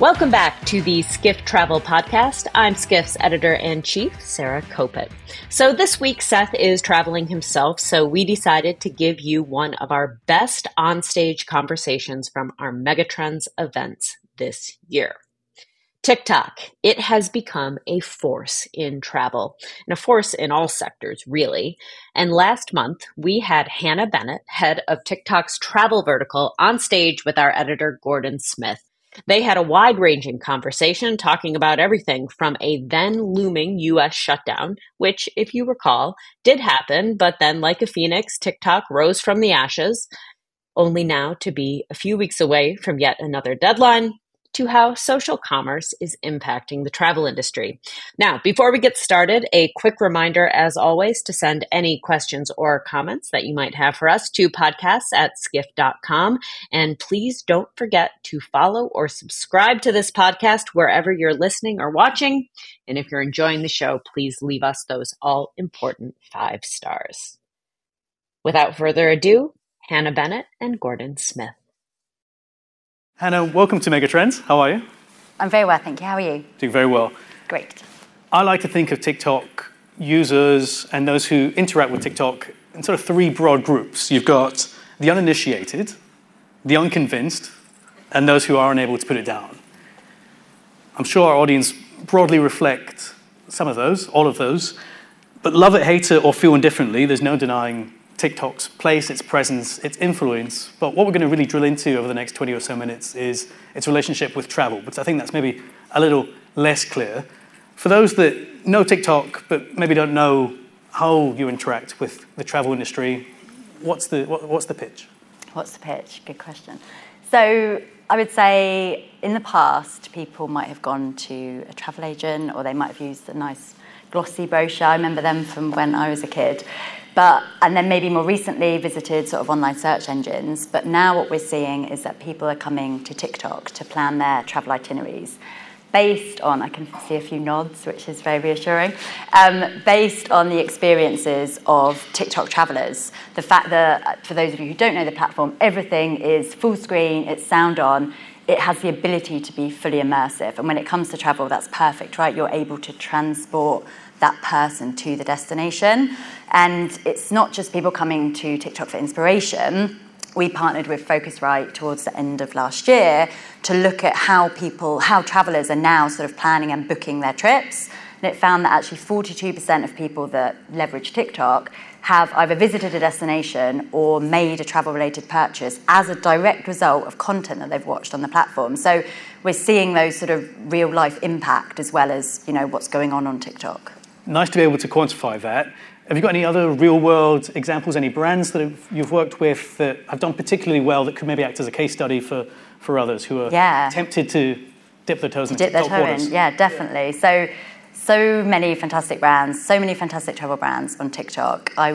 Welcome back to the Skift Travel Podcast. I'm Skift's editor-in-chief, Sarah Kopit. So this week, Seth is traveling himself, so we decided to give you one of our best onstage conversations from our Megatrends events this year. TikTok, it has become a force in travel, and a force in all sectors, really. And last month, we had Hannah Bennett, head of TikTok's travel vertical, on stage with our editor, Gordon Smith. They had a wide-ranging conversation talking about everything from a then-looming U.S. shutdown, which, if you recall, did happen, but then, like a phoenix, TikTok rose from the ashes, only now to be a few weeks away from yet another deadline, to how social commerce is impacting the travel industry. Now, before we get started, a quick reminder, as always, to send any questions or comments that you might have for us to podcasts@skift.com. And please don't forget to follow or subscribe to this podcast wherever you're listening or watching. And if you're enjoying the show, please leave us those all-important 5 stars. Without further ado, Hannah Bennett and Gordon Smith. Hannah, welcome to Megatrends. How are you? I'm very well, thank you. How are you? Doing very well. Great. I like to think of TikTok users and those who interact with TikTok in sort of 3 broad groups. You've got the uninitiated, the unconvinced, and those who are unable to put it down. I'm sure our audience broadly reflect some of those, all of those, but love it, hate it, or feel indifferently, there's no denying TikTok's place, its presence, its influence. But what we're going to really drill into over the next 20 or so minutes is its relationship with travel, because I think that's maybe a little less clear. For those that know TikTok, but maybe don't know how you interact with the travel industry, what's the pitch? What's the pitch? Good question. So I would say in the past, people might have gone to a travel agent, or they might have used a nice glossy brochure. I remember them from when I was a kid. And then maybe more recently visited sort of online search engines. But now what we're seeing is that people are coming to TikTok to plan their travel itineraries based on, I can see a few nods, which is very reassuring, based on the experiences of TikTok travelers. The fact that, for those of you who don't know the platform, everything is full screen, it's sound on, it has the ability to be fully immersive. And when it comes to travel, that's perfect, right? You're able to transport that person to the destination. And it's not just people coming to TikTok for inspiration. We partnered with Focusrite towards the end of last year to look at how travelers are now sort of planning and booking their trips. And it found that actually 42% of people that leverage TikTok have either visited a destination or made a travel-related purchase as a direct result of content that they've watched on the platform. So we're seeing those sort of real-life impact as well as, what's going on TikTok. Nice to be able to quantify that. Have you got any other real-world examples, any brands that you've worked with that have done particularly well that could maybe act as a case study for others who are tempted to dip their toes in TikTok waters? Yeah, definitely. So many fantastic brands, so many fantastic travel brands on TikTok. I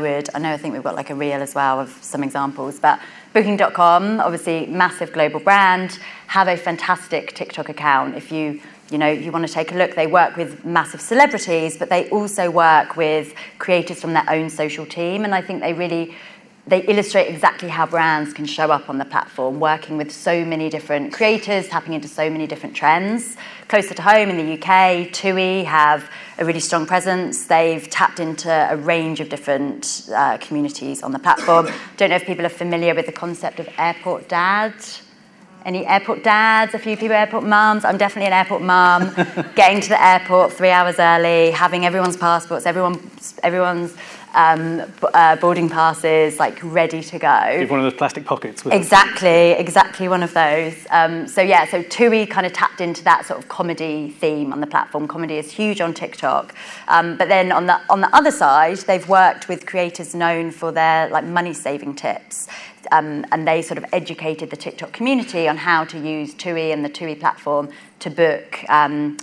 think we've got like a reel as well of some examples, but Booking.com, obviously massive global brand, have a fantastic TikTok account. If you want to take a look, they work with massive celebrities, but they also work with creators from their own social team. And I think they illustrate exactly how brands can show up on the platform, working with so many different creators, tapping into so many different trends. Closer to home in the UK, TUI have a really strong presence. They've tapped into a range of different communities on the platform. Don't know if people are familiar with the concept of airport dad. Any airport dads, a few people airport mums? I'm definitely an airport mum. Getting to the airport 3 hours early, having everyone's passports, everyone's boarding passes, like ready to go. You have one of those plastic pockets. Exactly one of those. So TUI kind of tapped into that sort of comedy theme on the platform. Comedy is huge on TikTok. But then on the other side, they've worked with creators known for their like money saving tips. And they sort of educated the TikTok community on how to use TUI and the TUI platform to book a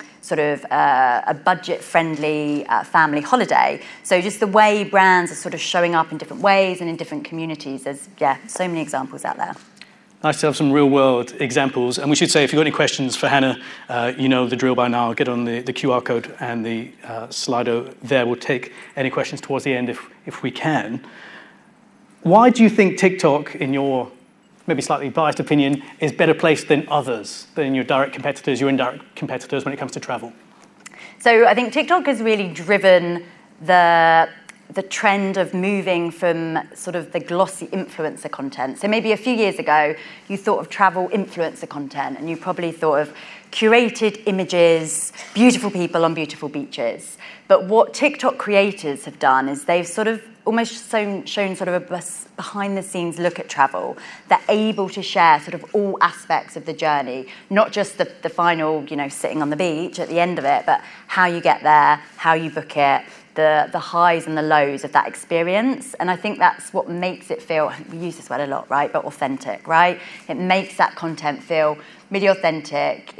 budget-friendly family holiday. So just the way brands are sort of showing up in different ways and in different communities. There's, so many examples out there. Nice to have some real-world examples. And we should say, if you've got any questions for Hannah, you know the drill by now. Get on the QR code and the Slido there. We'll take any questions towards the end if we can. Why do you think TikTok, in your maybe slightly biased opinion, is better placed than others, than your direct competitors, your indirect competitors when it comes to travel? So I think TikTok has really driven the trend of moving from sort of the glossy influencer content. So maybe a few years ago, you thought of travel influencer content, and you probably thought of curated images, beautiful people on beautiful beaches. But what TikTok creators have done is they've sort of almost shown sort of a behind-the-scenes look at travel. They're able to share sort of all aspects of the journey, not just the final, sitting on the beach at the end of it, but how you get there, how you book it, the highs and the lows of that experience. And I think that's what makes it feel, we use this word a lot, right, but authentic, right? It makes that content feel really authentic.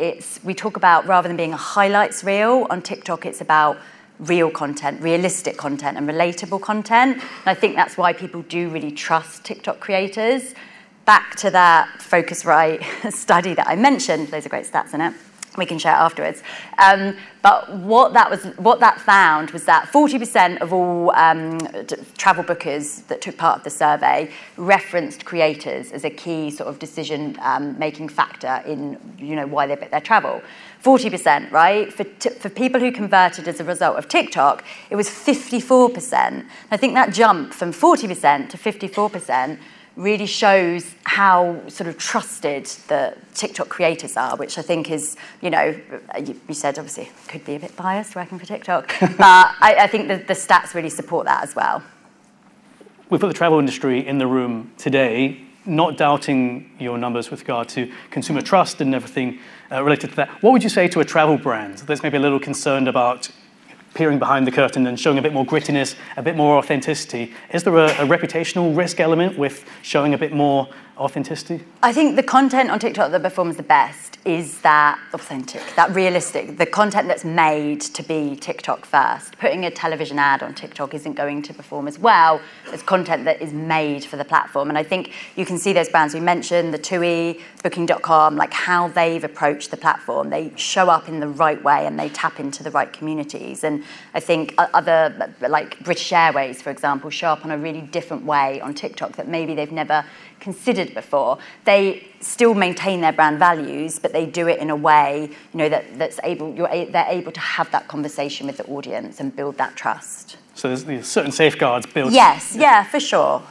We talk about, rather than being a highlights reel, on TikTok it's about real content, realistic content and relatable content. And I think that's why people do really trust TikTok creators. Back to that Focusrite study that I mentioned, there's a great stats in it. We can share it afterwards. But what that found was that 40% of all travel bookers that took part of the survey referenced creators as a key sort of decision making factor in why they booked their travel. 40%, right? For people who converted as a result of TikTok, it was 54%. I think that jump from 40% to 54% really shows how sort of trusted the TikTok creators are, which I think is, you said obviously could be a bit biased working for TikTok, but I think the stats really support that as well. We've put the travel industry in the room today, not doubting your numbers with regard to consumer trust and everything related to that. What would you say to a travel brand that's maybe a little concerned about peering behind the curtain and showing a bit more grittiness, a bit more authenticity? Is there a reputational risk element with showing a bit more authenticity? I think the content on TikTok that performs the best is that authentic, that realistic, the content that's made to be TikTok first. Putting a television ad on TikTok isn't going to perform as well as content that is made for the platform. And I think you can see those brands we mentioned, the TUI, Booking.com, like how they've approached the platform. They show up in the right way and they tap into the right communities. And I think other, like British Airways, for example, show up on a really different way on TikTok that maybe they've never considered before. They still maintain their brand values, but they do it in a way, they're able to have that conversation with the audience and build that trust. So there's certain safeguards built. Yes, yeah, for sure.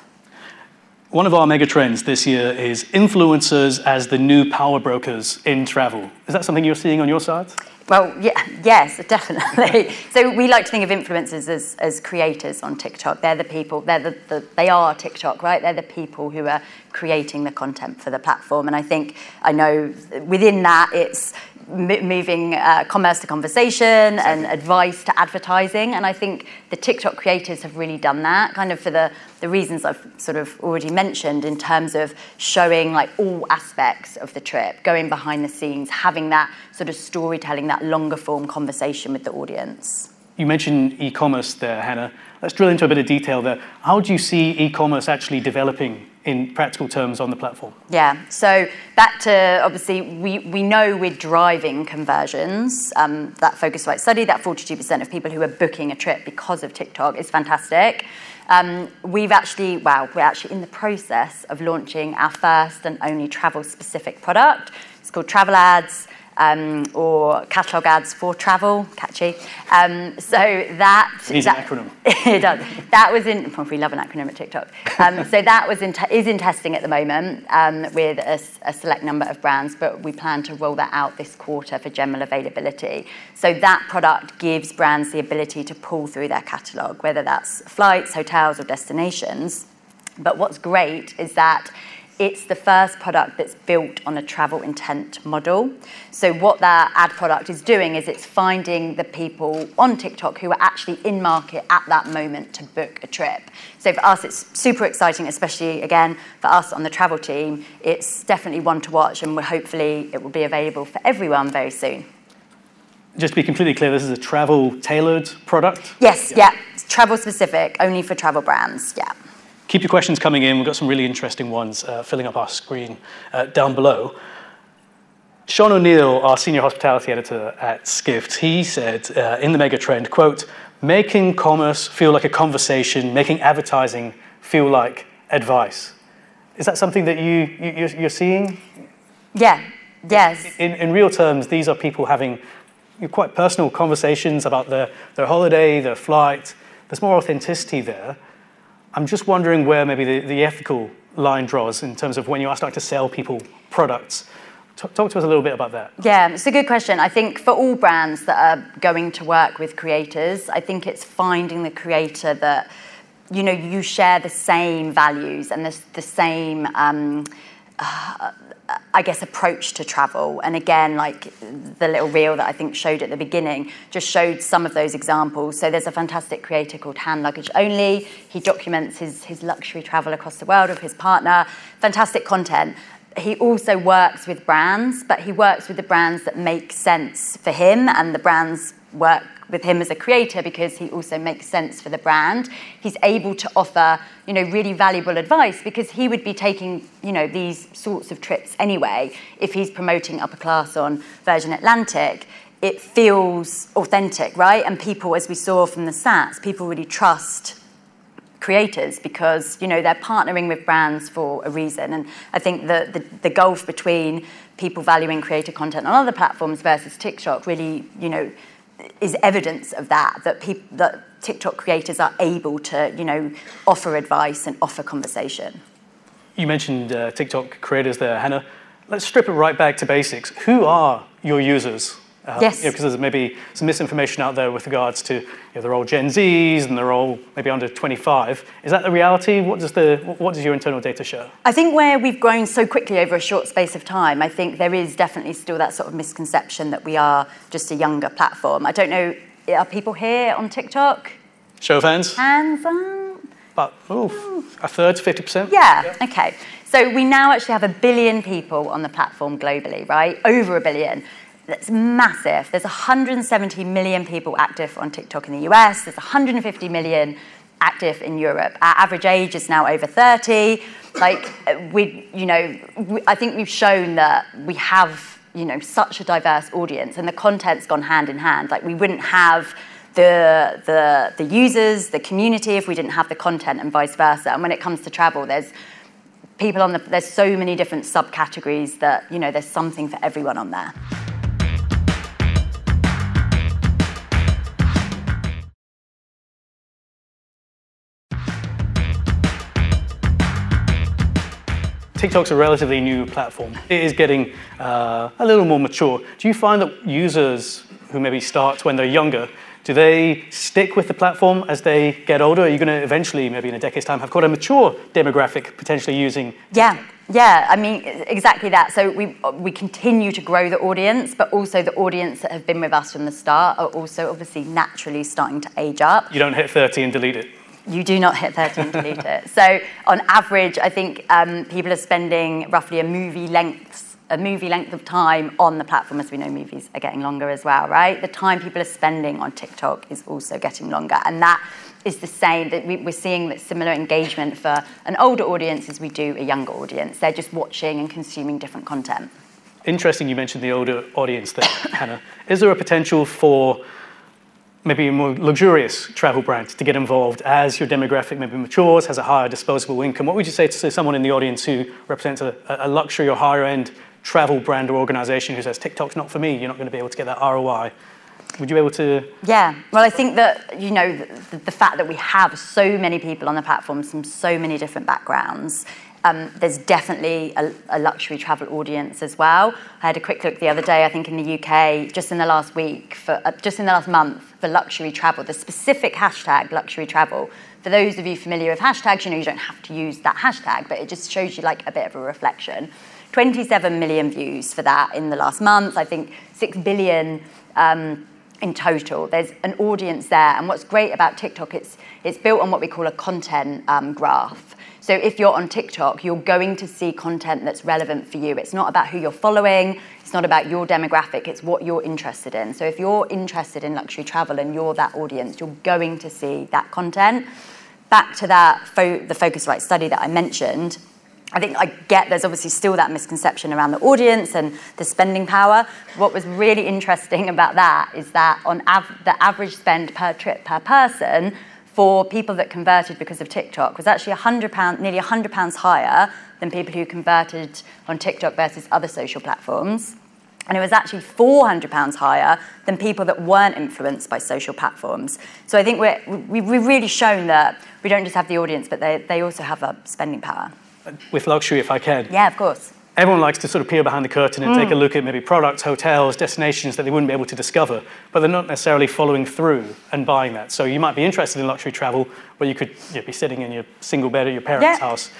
One of our mega trends this year is influencers as the new power brokers in travel. Is that something you're seeing on your side? Well, yes, definitely. So we like to think of influencers as creators on TikTok. They're the people, they are TikTok, right? They're the people who are creating the content for the platform. And I know within that it's moving commerce to conversation and advice to advertising. And I think the TikTok creators have really done that, kind of for the reasons I've sort of already mentioned, in terms of showing like all aspects of the trip, going behind the scenes, having that sort of storytelling, that longer form conversation with the audience. You mentioned e-commerce there, Hannah. Let's drill into a bit of detail there. How do you see e-commerce actually developing in practical terms on the platform? Yeah, so back to, obviously, we know we're driving conversions. That Focusrite study, that 42% of people who are booking a trip because of TikTok is fantastic. We're actually in the process of launching our first and only travel-specific product. It's called Travel Ads, or catalogue ads for travel, catchy. So that is an acronym. It does. That was in. Well, we love an acronym at TikTok. So that is in testing at the moment with a select number of brands, but we plan to roll that out this quarter for general availability. So that product gives brands the ability to pull through their catalogue, whether that's flights, hotels, or destinations. But what's great is that it's the first product that's built on a travel intent model. So what that ad product is doing is it's finding the people on TikTok who are actually in market at that moment to book a trip. So for us, it's super exciting, especially, again, for us on the travel team. It's definitely one to watch, and hopefully it will be available for everyone very soon. Just to be completely clear, this is a travel-tailored product? Yes, yeah. It's travel-specific, only for travel brands, yeah. Keep your questions coming in. We've got some really interesting ones filling up our screen down below. Sean O'Neill, our senior hospitality editor at Skift, he said in the mega trend, quote, making commerce feel like a conversation, making advertising feel like advice. Is that something that you're seeing? Yeah, yes. In real terms, these are people having quite personal conversations about their holiday, their flight. There's more authenticity there. I'm just wondering where maybe the ethical line draws in terms of when you are starting to sell people products. Talk to us a little bit about that. Yeah, it's a good question. I think for all brands that are going to work with creators, I think it's finding the creator that, you know, you share the same values and the same, I guess, approach to travel. And again, like the little reel that I think showed at the beginning, just showed some of those examples. So there's a fantastic creator called Hand Luggage Only. He documents his luxury travel across the world with his partner. Fantastic content. He also works with brands, but he works with the brands that make sense for him, and the brands work with him as a creator because he also makes sense for the brand. He's able to offer, you know, really valuable advice because he would be taking, you know, these sorts of trips anyway. If he's promoting upper class on Virgin Atlantic, it feels authentic, right? And people, as we saw from the stats, people really trust creators because, you know, they're partnering with brands for a reason. And I think the gulf between people valuing creator content on other platforms versus TikTok really, you know, is evidence of that TikTok creators are able to, you know, offer advice and offer conversation. You mentioned TikTok creators there, Hannah. Let's strip it right back to basics. Who are your users? Yes. Because there's maybe some misinformation out there with regards to, you know, they're all Gen Zs and they're all maybe under 25. Is that the reality? What does your internal data show? I think where we've grown so quickly over a short space of time, I think there is definitely still that sort of misconception that we are just a younger platform. I don't know, are people here on TikTok? Show of hands. Hands up. About a third to 50%. Yeah, okay. So we now actually have 1 billion people on the platform globally, right? Over 1 billion. That's massive. There's 170 million people active on TikTok in the US. There's 150 million active in Europe. Our average age is now over 30. Like, I think we've shown that we have, you know, such a diverse audience, and the content's gone hand in hand. Like, we wouldn't have the users, the community, if we didn't have the content, and vice versa. And when it comes to travel, there's so many different subcategories that, you know, there's something for everyone on there. TikTok's a relatively new platform. It is getting a little more mature. Do you find that users who maybe start when they're younger, do they stick with the platform as they get older? Are you going to eventually, maybe in a decade's time, have quite a mature demographic potentially using TikTok? Yeah, I mean, exactly that. So we continue to grow the audience, but also the audience that have been with us from the start are also obviously naturally starting to age up. You don't hit 30 and delete it. You do not hit 30 and delete it. So on average, I think people are spending roughly a movie length of time on the platform. As we know, movies are getting longer as well, right? The time people are spending on TikTok is also getting longer. And that is the same, that we're seeing that similar engagement for an older audience as we do a younger audience. They're just watching and consuming different content. Interesting you mentioned the older audience there, Hannah. Is there a potential for maybe a more luxurious travel brand to get involved as your demographic maybe matures, has a higher disposable income? What would you say to someone in the audience who represents a luxury or higher end travel brand or organization who says, TikTok's not for me, you're not going to be able to get that ROI? Would you be able to? Yeah, well, I think that, you know, the fact that we have so many people on the platform from so many different backgrounds, there's definitely a luxury travel audience as well. I had a quick look the other day, I think in the UK, just in the last month, for luxury travel, the specific hashtag luxury travel. For those of you familiar with hashtags, you know, you don't have to use that hashtag, but it just shows you like a bit of a reflection. 27 million views for that in the last month. I think 6 billion in total. There's an audience there, and what's great about TikTok, it's built on what we call a content graph. So if you're on TikTok, you're going to see content that's relevant for you. It's not about who you're following, it's not about your demographic, it's what you're interested in. So if you're interested in luxury travel and you're that audience, you're going to see that content. Back to that, the Focusrite study that I mentioned, I think I get there's obviously still that misconception around the audience and the spending power. What was really interesting about that is that on the average spend per trip per person, for people that converted because of TikTok was actually nearly £100 higher than people who converted on TikTok versus other social platforms. And it was actually £400 higher than people that weren't influenced by social platforms. So I think we've really shown that we don't just have the audience, but they also have a spending power. With luxury, if I can. Yeah, of course. Everyone likes to sort of peer behind the curtain and take a look at maybe products, hotels, destinations that they wouldn't be able to discover, but they're not necessarily following through and buying that. So you might be interested in luxury travel, where you could be sitting in your single bed at your parents' house.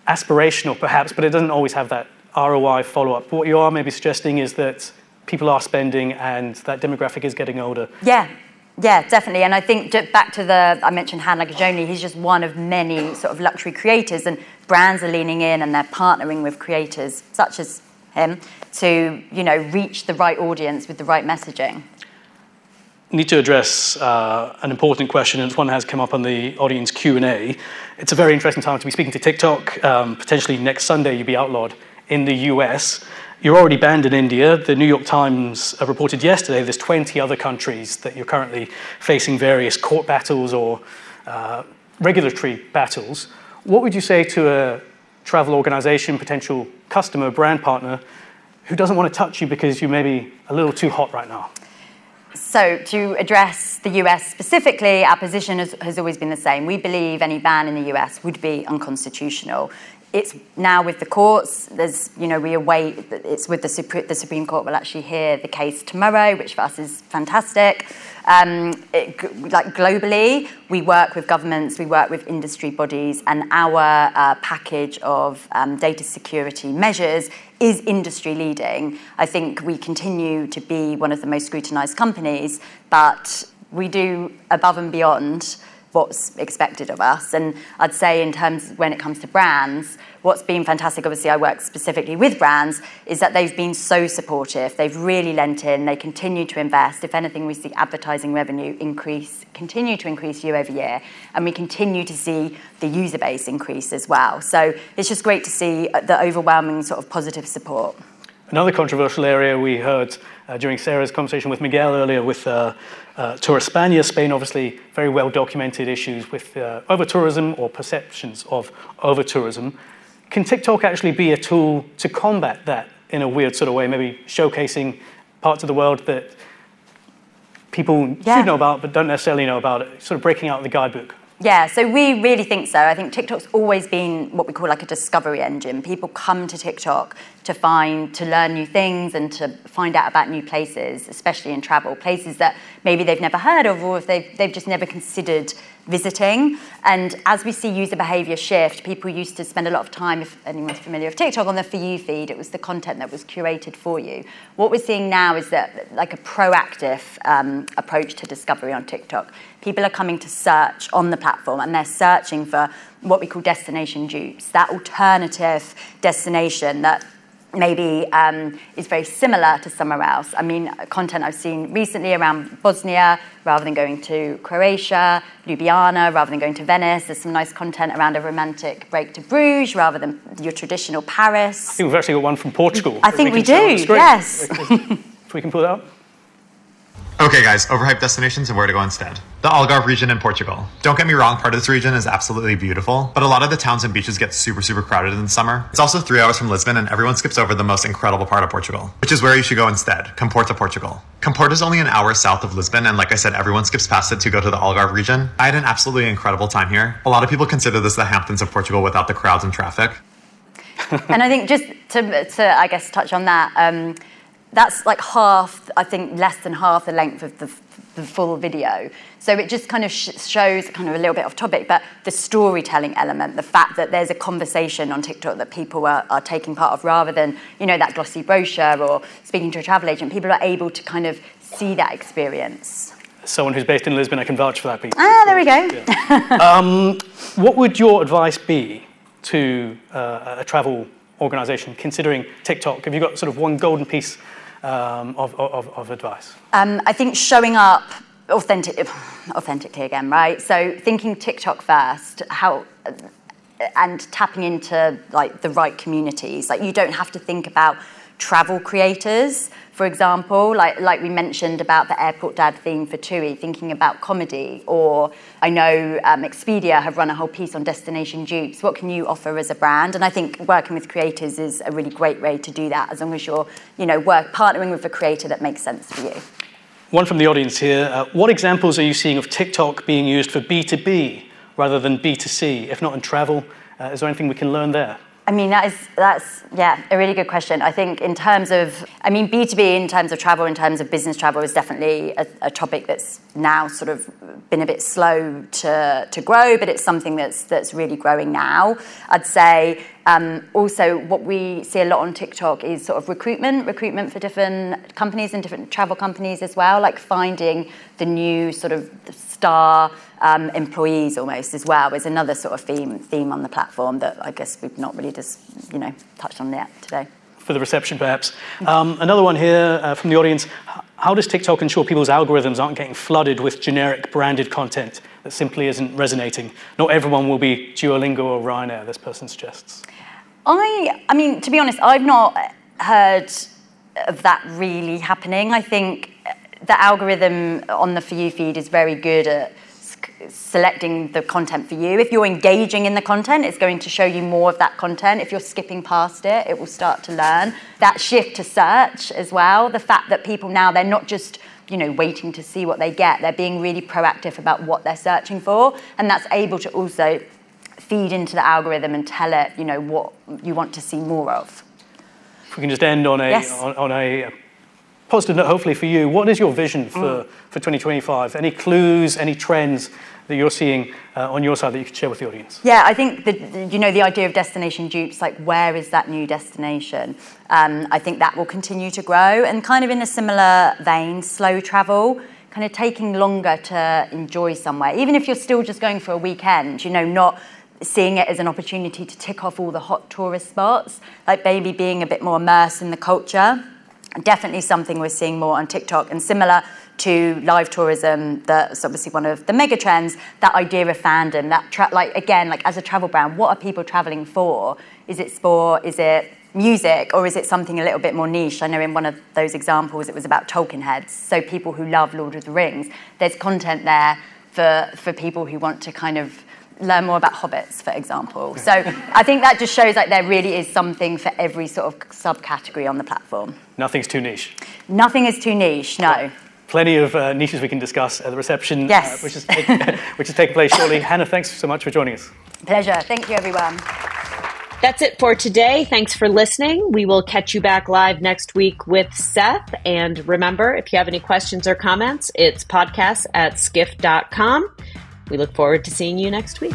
Aspirational, perhaps, but it doesn't always have that ROI follow-up. What you are maybe suggesting is that people are spending and that demographic is getting older. Yeah, definitely. And I think back to I mentioned Han Lagajoni, he's just one of many sort of luxury creators, and brands are leaning in and they're partnering with creators such as him to, reach the right audience with the right messaging. Need to address an important question, and it's one that has come up on the audience Q&A. It's a very interesting time to be speaking to TikTok. Potentially next Sunday you'll be outlawed in the US. You're already banned in India. The New York Times reported yesterday there's 20 other countries that you're currently facing various court battles or regulatory battles. What would you say to a travel organization, potential customer, brand partner, who doesn't want to touch you because you're maybe a little too hot right now? So to address the US specifically, our position has always been the same. We believe any ban in the US would be unconstitutional. It's now with the courts. There's, we await. It's with the Supreme Court will actually hear the case tomorrow, which for us is fantastic. Globally, we work with governments, we work with industry bodies, and our package of data security measures is industry leading. I think we continue to be one of the most scrutinised companies, but we do above and beyond what's expected of us. And I'd say in terms when it comes to brands, what's been fantastic, obviously I work specifically with brands, is that they've been so supportive. They've really lent in, they continue to invest. If anything, we see advertising revenue continue to increase year over year, and we continue to see the user base increase as well. So it's just great to see the overwhelming sort of positive support. Another controversial area we heard during Sarah's conversation with Miguel earlier with Tour España, Spain, obviously very well documented issues with over-tourism or perceptions of over-tourism. Can TikTok actually be a tool to combat that in a weird sort of way, maybe showcasing parts of the world that people should know about but don't necessarily know about, sort of breaking out the guidebook? Yeah, so we really think so. I think TikTok's always been what we call like a discovery engine. People come to TikTok to learn new things and to find out about new places, especially in travel, places that maybe they've never heard of or if they've just never considered visiting. And as we see user behavior shift, people used to spend a lot of time, if anyone's familiar with TikTok, on the For You feed. It was the content that was curated for you. What we're seeing now is that like a proactive approach to discovery on TikTok. People are coming to search on the platform and they're searching for what we call destination dupes, that alternative destination that maybe is very similar to somewhere else. I mean, content I've seen recently around Bosnia, rather than going to Croatia, Ljubljana, rather than going to Venice. There's some nice content around a romantic break to Bruges, rather than your traditional Paris. I think we've actually got one from Portugal. I think we do, yes. If we can pull it up. Okay guys, overhyped destinations and where to go instead. The Algarve region in Portugal. Don't get me wrong, part of this region is absolutely beautiful, but a lot of the towns and beaches get super crowded in the summer. It's also 3 hours from Lisbon and everyone skips over the most incredible part of Portugal, which is where you should go instead, Comporta, Portugal. Comporta is only an hour south of Lisbon, and like I said, everyone skips past it to go to the Algarve region. I had an absolutely incredible time here. A lot of people consider this the Hamptons of Portugal without the crowds and traffic. And I think just to I guess, touch on that, that's like half, I think less than half the length of the full video. So it just kind of shows, kind of a little bit off topic, but the storytelling element, the fact that there's a conversation on TikTok that people are taking part of rather than, that glossy brochure or speaking to a travel agent. People are able to kind of see that experience. Someone who's based in Lisbon, I can vouch for that piece. Ah, there we go. Yeah. What would your advice be to a travel organization considering TikTok? Have you got sort of one golden piece of advice? I think showing up authentically again, right? So thinking TikTok first, and tapping into like the right communities. Like you don't have to think about travel creators, for example, like we mentioned about the airport dad theme for TUI, thinking about comedy, or I know Expedia have run a whole piece on destination dupes. What can you offer as a brand? And I think working with creators is a really great way to do that, as long as you're, partnering with a creator that makes sense for you. One from the audience here. What examples are you seeing of TikTok being used for B2B rather than B2C? If not in travel, is there anything we can learn there? I mean, that's a really good question. I think in terms of, B2B in terms of travel, in terms of business travel is definitely a topic that's now sort of been a bit slow to grow, but it's something that's really growing now. I'd say also what we see a lot on TikTok is sort of recruitment for different companies and different travel companies as well, like finding the new sort of star employees almost as well is another sort of theme on the platform that I guess we've not really just touched on yet today. For the reception, perhaps. Another one here from the audience. How does TikTok ensure people's algorithms aren't getting flooded with generic branded content that simply isn't resonating? Not everyone will be Duolingo or Ryanair, this person suggests. I mean, to be honest, I've not heard of that really happening. I think the algorithm on the For You feed is very good at selecting the content for you. If you're engaging in the content, it's going to show you more of that content. If you're skipping past it, it will start to learn. That shift to search as well, the fact that people now, they're not just waiting to see what they get, they're being really proactive about what they're searching for, and that's able to also feed into the algorithm and tell it, what you want to see more of. If we can just end on a positive note, hopefully for you, what is your vision for 2025? Any clues, any trends that you're seeing on your side that you could share with the audience? Yeah, I think the idea of destination dupes, like where is that new destination? I think that will continue to grow, and kind of in a similar vein, slow travel, kind of taking longer to enjoy somewhere, even if you're still just going for a weekend, not seeing it as an opportunity to tick off all the hot tourist spots, like maybe being a bit more immersed in the culture. Definitely something we're seeing more on TikTok, and similar to live tourism, that's obviously one of the mega trends, that idea of fandom, that as a travel brand, what are people traveling for? Is it sport? Is it music? Or is it something a little bit more niche? I know in one of those examples, it was about Tolkien heads. So people who love Lord of the Rings, there's content there for people who want to kind of learn more about hobbits, for example. So I think that just shows like there really is something for every sort of subcategory on the platform. Nothing's too niche. Nothing is too niche, no. Plenty of niches we can discuss at the reception, yes. Which is taking place shortly. Hannah, thanks so much for joining us. Pleasure. Thank you, everyone. That's it for today. Thanks for listening. We will catch you back live next week with Seth. And remember, if you have any questions or comments, it's podcasts@skift.com. We look forward to seeing you next week.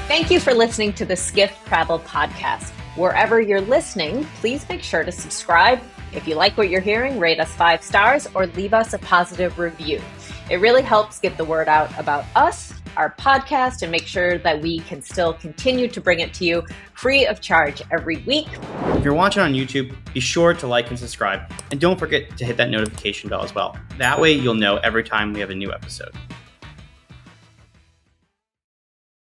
Thank you for listening to the Skift Travel Podcast. Wherever you're listening, please make sure to subscribe. If you like what you're hearing, rate us 5 stars or leave us a positive review. It really helps get the word out about us, our podcast, and make sure that we can still continue to bring it to you free of charge every week. If you're watching on YouTube, be sure to like and subscribe. And don't forget to hit that notification bell as well. That way you'll know every time we have a new episode.